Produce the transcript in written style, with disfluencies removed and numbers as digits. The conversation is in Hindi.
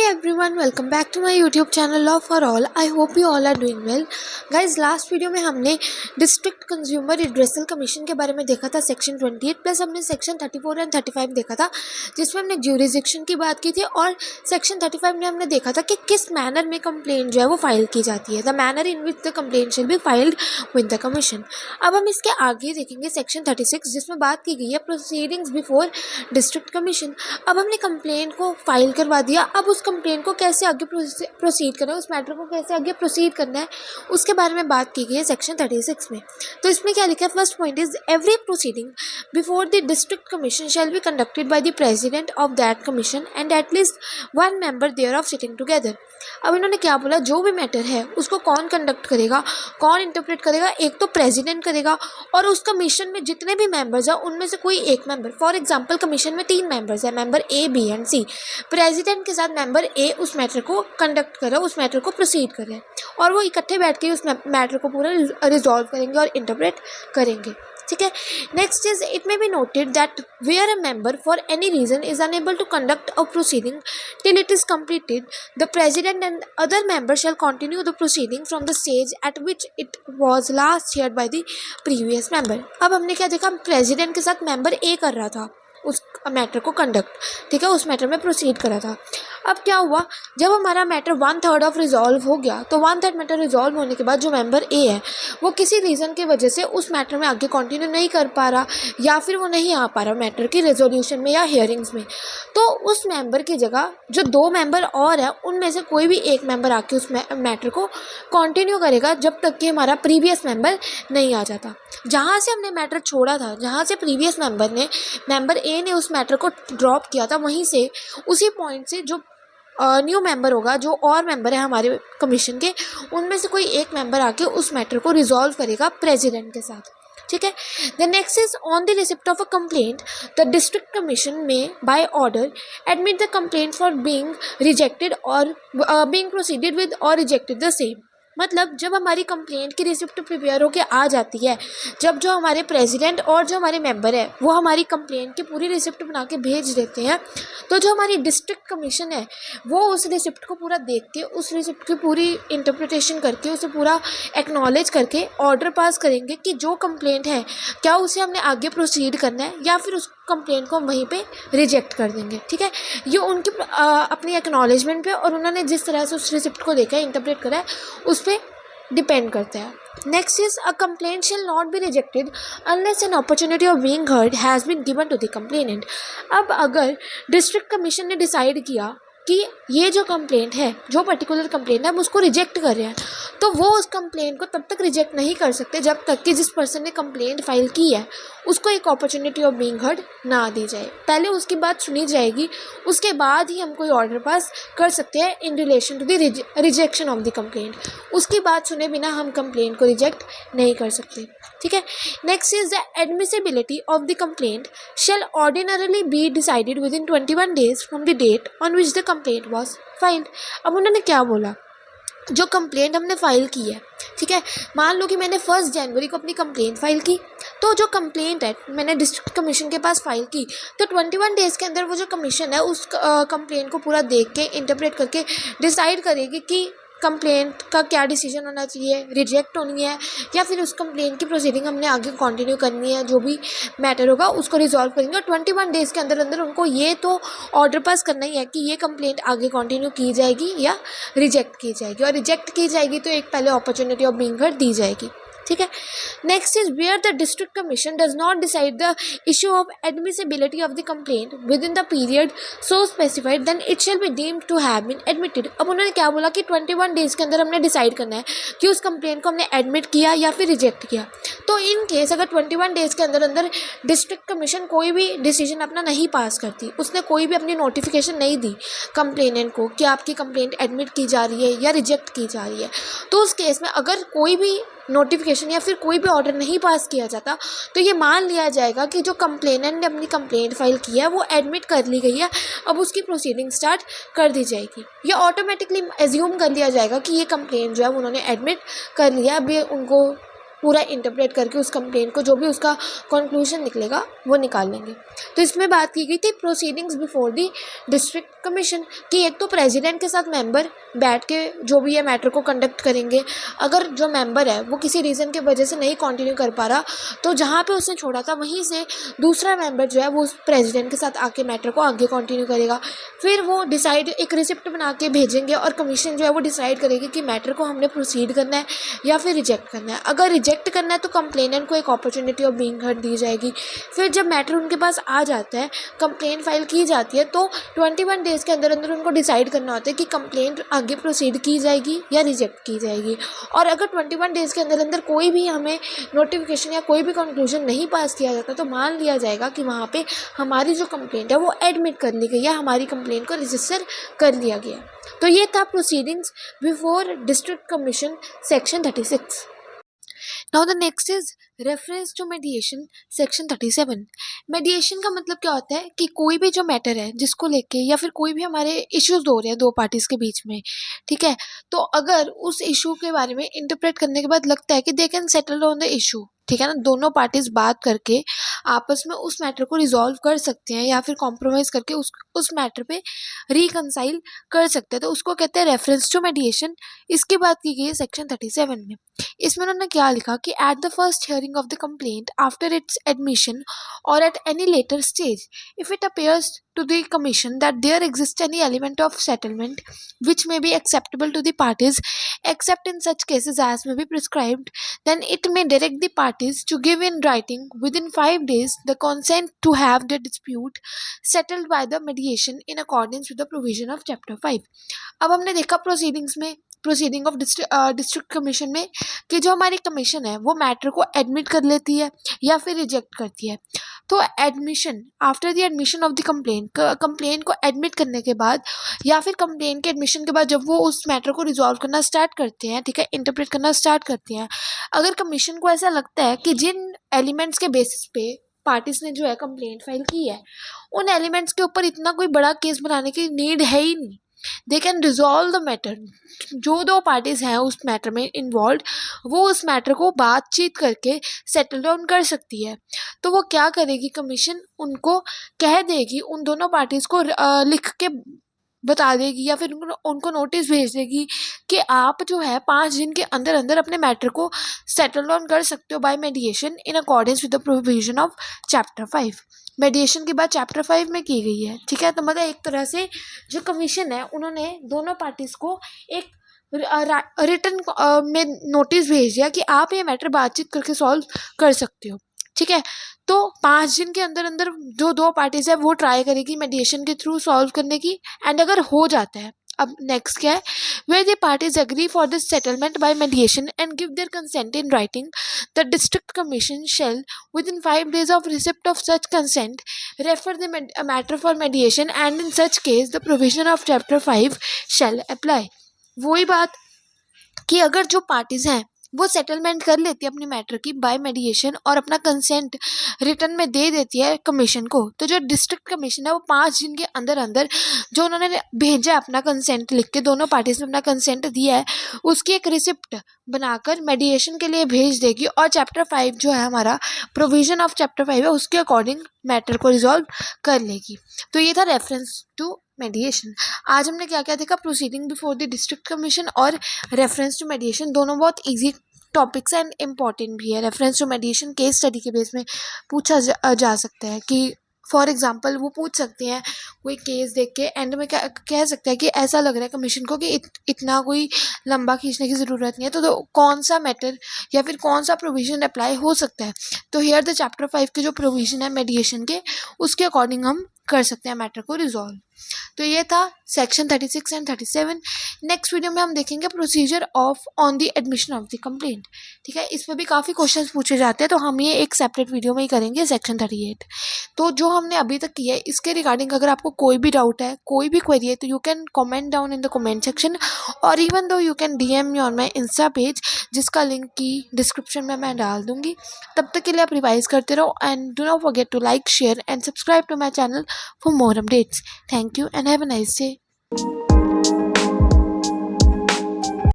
Everyone, welcome back to my YouTube channel love for all. I hope you all are doing well. Guys, last video में हमने डिस्ट्रिक्ट कंज्यूमर रिड्रेसल कमीशन के बारे में देखा था, सेक्शन 28 प्लस हमने सेक्शन 34 एंड 35 देखा था, जिसमें हमने ज्यूरिसडिक्शन की बात की थी। और सेक्शन 35 में हमने देखा था कि किस मैनर में कंप्लेंट जो है वो फाइल की जाती है, the manner in which the complaint shall be filed with the commission. अब हम इसके आगे देखेंगे सेक्शन 36, जिसमें बात की गई है प्रोसीडिंग्स बिफोर डिस्ट्रिक्ट कमीशन। अब हमने कंप्लेंट को फाइल करवा दिया, अब उस कंप्लेंट को कैसे आगे प्रोसीड करना है, उस मैटर को कैसे आगे प्रोसीड करना है, उसके बारे में बात की गई है सेक्शन 36 में। तो इसमें क्या लिखा है, first point is every proceeding before the district commission shall be conducted by the president of that commission and at least one member there of sitting together. अब इन्होंने क्या बोला, जो भी मैटर है उसको कौन कंडक्ट करेगा, कौन इंटरप्रेट करेगा, एक तो प्रेसिडेंट करेगा और उस कमीशन में जितने भी मेंबर्स हैं उनमें से कोई एक मेंबर। फॉर एग्जांपल, कमीशन में 3 मेंबर्स हैं, member A, B and C. President के साथ मेंबर ए उस मैटर को कंडक्ट कर रहा है, उस मैटर को प्रोसीड कर रहे हैं और वो इकट्ठे बैठ के उस मैटर को पूरा रिजॉल्व करेंगे और इंटरप्रेट करेंगे। ठीक है। Next is it may be noted that where a member for any reason is unable to conduct a proceeding till it is completed, the president and other member shall continue the proceeding from the stage at which it was last chaired by the previous member. अब हमने क्या देखा, प्रेसिडेंट के साथ मेंबर ए कर रहा था उस मैटर को कंडक्ट, ठीक है, उस मैटर में प्रोसीड करा था। अब क्या हुआ, जब हमारा मैटर 1/3 ऑफ रिजॉल्व हो गया, तो 1/3 मैटर रिजॉल्व होने के बाद जो मेंबर ए है वो किसी रीज़न की वजह से उस मैटर में आगे कंटिन्यू नहीं कर पा रहा या फिर वो नहीं आ पा रहा मैटर की रेजोल्यूशन में या हियरिंग्स में, तो उस मेंबर की जगह जो 2 मेंबर और है उनमें से कोई भी एक मेंबर आके उस मैटर को कंटिन्यू करेगा जब तक कि हमारा प्रीवियस मेंबर नहीं आ जाता। जहाँ से हमने मैटर छोड़ा था, जहाँ से प्रीवियस मेंबर ए ने उस मैटर को ड्रॉप किया था, वहीं से उसी पॉइंट से जो न्यू मेंबर होगा, जो और मेंबर है हमारे कमीशन के, उनमें से कोई एक मेंबर आके उस मैटर को रिजॉल्व करेगा प्रेसिडेंट के साथ। ठीक है। The next is on the receipt of a complaint the district commission में by order admit the complaint for being rejected और बीइंग प्रोसीडेड विद और रिजेक्टेड द सेम। मतलब जब हमारी कंप्लेंट की रिसिप्ट प्रिपेयर होकर आ जाती है, जब जो हमारे प्रेसिडेंट और जो हमारे मेंबर है वो हमारी कंप्लेंट की पूरी रिसिप्ट बना के भेज देते हैं, तो जो हमारी डिस्ट्रिक्ट कमीशन है वो उस रिसिप्ट को पूरा देख के, उस रिसिप्ट की पूरी इंटरप्रिटेशन करके, उसे पूरा एक्नॉलेज करके ऑर्डर पास करेंगे कि जो कंप्लेंट है क्या उसे हमने आगे प्रोसीड करना है या फिर उस कंप्लेंट को हम वहीं पे रिजेक्ट कर देंगे। ठीक है। ये उनकी अपनी एक्नॉलेजमेंट पे और उन्होंने जिस तरह से उस रिसिप्ट को देखा है, इंटरप्रेट करा है, उस पर डिपेंड करता है। Next is a complaint shall not be rejected unless an opportunity of being heard has been given to the complainant. अब अगर डिस्ट्रिक्ट कमीशन ने डिसाइड किया कि ये जो कंप्लेंट है, जो पर्टिकुलर कंप्लेंट है, हम उसको रिजेक्ट कर रहे हैं, तो वो उस कंप्लेंट को तब तक रिजेक्ट नहीं कर सकते जब तक कि जिस पर्सन ने कंप्लेंट फाइल की है उसको एक अपॉर्चुनिटी ऑफ बीइंग हर्ड ना दी जाए। पहले उसकी बात सुनी जाएगी, उसके बाद ही हम कोई ऑर्डर पास कर सकते हैं in relation to the rejection of the complaint. उसकी बात सुने बिना हम कंप्लेंट को रिजेक्ट नहीं कर सकते। ठीक है। Next is the admissibility of the complaint shall ordinarily be decided within 21 days from the date on which the complaint was filed. अब उन्होंने क्या बोला, जो कंप्लेंट हमने फाइल की है, ठीक है, मान लो कि मैंने 1 जनवरी को अपनी कंप्लेंट फाइल की, तो जो कंप्लेंट है मैंने डिस्ट्रिक्ट कमीशन के पास फाइल की, तो 21 डेज़ के अंदर वो जो कमीशन है उस कंप्लेंट को पूरा देख के, इंटरप्रेट करके डिसाइड करेगी कि कंप्लेंट का क्या डिसीजन होना चाहिए, रिजेक्ट होनी है या फिर उस कंप्लेंट की प्रोसीडिंग हमने आगे कंटिन्यू करनी है। जो भी मैटर होगा उसको रिजॉल्व करेंगे और 21 डेज़ के अंदर अंदर उनको ये तो ऑर्डर पास करना ही है कि ये कंप्लेंट आगे कंटिन्यू की जाएगी या रिजेक्ट की जाएगी, और रिजेक्ट की जाएगी तो एक पहले अपॉर्चुनिटी ऑफ बीइंग हर्ड दी जाएगी। ठीक है। Next is where the district commission does not decide the issue of admissibility of the complaint within the period so specified then it shall be deemed to have been admitted. अब उन्होंने क्या बोला कि 21 डेज़ के अंदर हमने डिसाइड करना है कि उस कंप्लेंट को हमने एडमिट किया या फिर रिजेक्ट किया। तो इन केस अगर 21 डेज़ के अंदर अंदर डिस्ट्रिक्ट कमीशन कोई भी डिसीजन अपना नहीं पास करती, उसने कोई भी अपनी नोटिफिकेशन नहीं दी कंप्लेनेंट को कि आपकी कंप्लेंट एडमिट की जा रही है या रिजेक्ट की जा रही है, तो उस केस में अगर कोई भी नोटिफिकेशन या फिर कोई भी ऑर्डर नहीं पास किया जाता, तो ये मान लिया जाएगा कि जो कंप्लेनेंट ने अपनी कंप्लेंट फाइल की है वो एडमिट कर ली गई है, अब उसकी प्रोसीडिंग स्टार्ट कर दी जाएगी। ये ऑटोमेटिकली एज्यूम कर लिया जाएगा कि ये कंप्लेंट जो है उन्होंने एडमिट कर लिया, अब ये उनको पूरा इंटरप्रेट करके उस कंप्लेंट को, जो भी उसका कंक्लूजन निकलेगा वो निकाल लेंगे। तो इसमें बात की गई थी proceedings before the district commission कि एक तो प्रेसिडेंट के साथ मेंबर बैठ के जो भी है मैटर को कंडक्ट करेंगे। अगर जो मेंबर है वो किसी रीज़न की वजह से नहीं कंटिन्यू कर पा रहा, तो जहाँ पे उसने छोड़ा था वहीं से दूसरा मेंबर जो है वो उस प्रेसिडेंट के साथ आके मैटर को आगे कंटिन्यू करेगा। फिर वो डिसाइड एक रिसिप्ट बना के भेजेंगे और कमीशन जो है वो डिसाइड करेगी कि मैटर को हमने प्रोसीड करना है या फिर रिजेक्ट करना है। अगर रिजेक्ट करना है तो कंप्लेनेंट को एक अपॉर्चुनिटी ऑफ बीइंग हर्ड दी जाएगी। फिर जब मैटर उनके पास आ जाता है, कंप्लेंट फाइल की जाती है, तो 21 डेज़ के अंदर अंदर उनको डिसाइड करना होता है कि कंप्लेंट आगे प्रोसीड की जाएगी या रिजेक्ट की जाएगी। और अगर 21 डेज़ के अंदर अंदर कोई भी हमें नोटिफिकेशन या कोई भी कंक्लूजन नहीं पास किया जाता, तो मान लिया जाएगा कि वहाँ पे हमारी जो कंप्लेंट है वो एडमिट कर ली गई है, हमारी कंप्लेंट को रजिस्टर कर लिया गया। तो ये था proceedings before district commission section 36। Now the next is reference to mediation section 37। Mediation का मतलब क्या होता है कि कोई भी जो मैटर है जिसको लेके या फिर कोई भी हमारे इश्यूज हो रहे हैं दो पार्टीज के बीच में, ठीक है, तो अगर उस इशू के बारे में इंटरप्रेट करने के बाद लगता है कि they can settle on the issue, ठीक है ना, दोनों पार्टीज बात करके आपस में उस मैटर को रिजॉल्व कर सकते हैं या फिर कॉम्प्रोमाइज़ करके उस मैटर पे रिकंसाइल कर सकते हैं, तो उसको कहते हैं रेफरेंस टू मेडिएशन। इसकी बात की गई है सेक्शन 37 में। इसमें उन्होंने क्या लिखा कि at the first hearing of the complaint after its admission और at any later stage if it appears to the commission that there exists any element of settlement which may be acceptable to the parties except in such cases as may be prescribed, then it may direct the parties to give in writing within 5 days the consent to have the dispute settled by the mediation in accordance with the provision of chapter 5। अब हमने देखा प्रोसीडिंग ऑफ डिस्ट्रिक्ट कमीशन में कि जो हमारी कमीशन है वो मैटर को एडमिट कर लेती है या फिर रिजेक्ट करती है। तो admission, after the admission of the complaint को एडमिट करने के बाद या फिर कंप्लेंट के एडमिशन के बाद जब वो उस मैटर को रिजॉल्व करना स्टार्ट करते हैं, ठीक है, इंटरप्रेट करना स्टार्ट करते हैं, अगर कमीशन को ऐसा लगता है कि जिन एलिमेंट्स के बेसिस पे पार्टीज ने जो है कंप्लेंट फाइल की है उन एलिमेंट्स के ऊपर इतना कोई बड़ा केस बनाने की नीड है ही नहीं, they can resolve the matter, जो दो पार्टीज हैं उस मैटर में इन्वॉल्व वो उस मैटर को बातचीत करके सेटल डाउन कर सकती है। तो वो क्या करेगी, कमीशन उनको कह देगी, उन दोनों पार्टीज को लिख के बता देगी या फिर उनको नोटिस भेज देगी कि आप जो है 5 दिन के अंदर अंदर अपने मैटर को सेटल डाउन कर सकते हो by mediation in accordance with the provision of chapter 5। Mediation की बात चैप्टर 5 में की गई है, ठीक है। तो मतलब एक तरह से जो कमीशन है उन्होंने दोनों पार्टीज को एक रिटर्न में नोटिस भेज दिया कि आप ये मैटर बातचीत करके सॉल्व कर सकते हो, ठीक है। तो 5 दिन के अंदर अंदर जो दो पार्टीज है वो ट्राई करेगी मेडिएशन के थ्रू सॉल्व करने की, एंड अगर हो जाता है, अब नेक्स्ट क्या है, where the parties agree for this settlement by mediation and give their consent in writing, the district commission shall within 5 days of receipt of such consent refer the matter for mediation and in such case the provision of chapter 5 shall apply. वही बात कि अगर जो पार्टीज हैं वो सेटलमेंट कर लेती है अपनी मैटर की बाय मेडिएशन और अपना कंसेंट रिटर्न में दे देती है कमीशन को, तो जो डिस्ट्रिक्ट कमीशन है वो 5 दिन के अंदर अंदर जो उन्होंने भेजा है अपना कंसेंट लिख के, दोनों पार्टीज ने अपना कंसेंट दिया है, उसकी एक रिसिप्ट बनाकर मेडिएशन के लिए भेज देगी और चैप्टर 5 जो है हमारा प्रोविजन ऑफ चैप्टर 5 है उसके अकॉर्डिंग मैटर को रिजॉल्व कर लेगी। तो ये था रेफरेंस टू मेडिएशन। आज हमने क्या क्या देखा, proceeding before the district commission और रेफरेंस टू मेडिएशन, दोनों बहुत इजी टॉपिक्स एंड इम्पॉर्टेंट भी है। Reference to mediation case study के बेस में पूछा जा सकता है कि फॉर एग्जांपल वो पूछ सकते हैं कोई केस देख के एंड में क्या कह सकता है कि ऐसा लग रहा है कमीशन को कि इतना कोई लंबा खींचने की ज़रूरत नहीं है, तो कौन सा मैटर या फिर कौन सा प्रोविज़न अप्लाई हो सकता है। तो हियर द चैप्टर 5 के जो प्रोविज़न है मेडिएशन के उसके अकॉर्डिंग हम कर सकते हैं मैटर को रिजॉल्व। तो ये था सेक्शन 36 एंड 37। नेक्स्ट वीडियो में हम देखेंगे procedure of on the admission of the complaint, ठीक है। इसमें भी काफ़ी क्वेश्चंस पूछे जाते हैं, तो हम ये एक सेपरेट वीडियो में ही करेंगे सेक्शन 38। तो जो हमने अभी तक किया है इसके रिगार्डिंग अगर आपको कोई भी डाउट है, कोई भी क्वेरी है, तो you can comment down in the comment section और even though you can DM me on my insta page जिसका लिंक की डिस्क्रिप्शन में मैं डाल दूँगी। तब तक के लिए आप रिवाइज करते रहो and do not forget to like, share and subscribe to my channel for more updates. Thank you and have a nice day.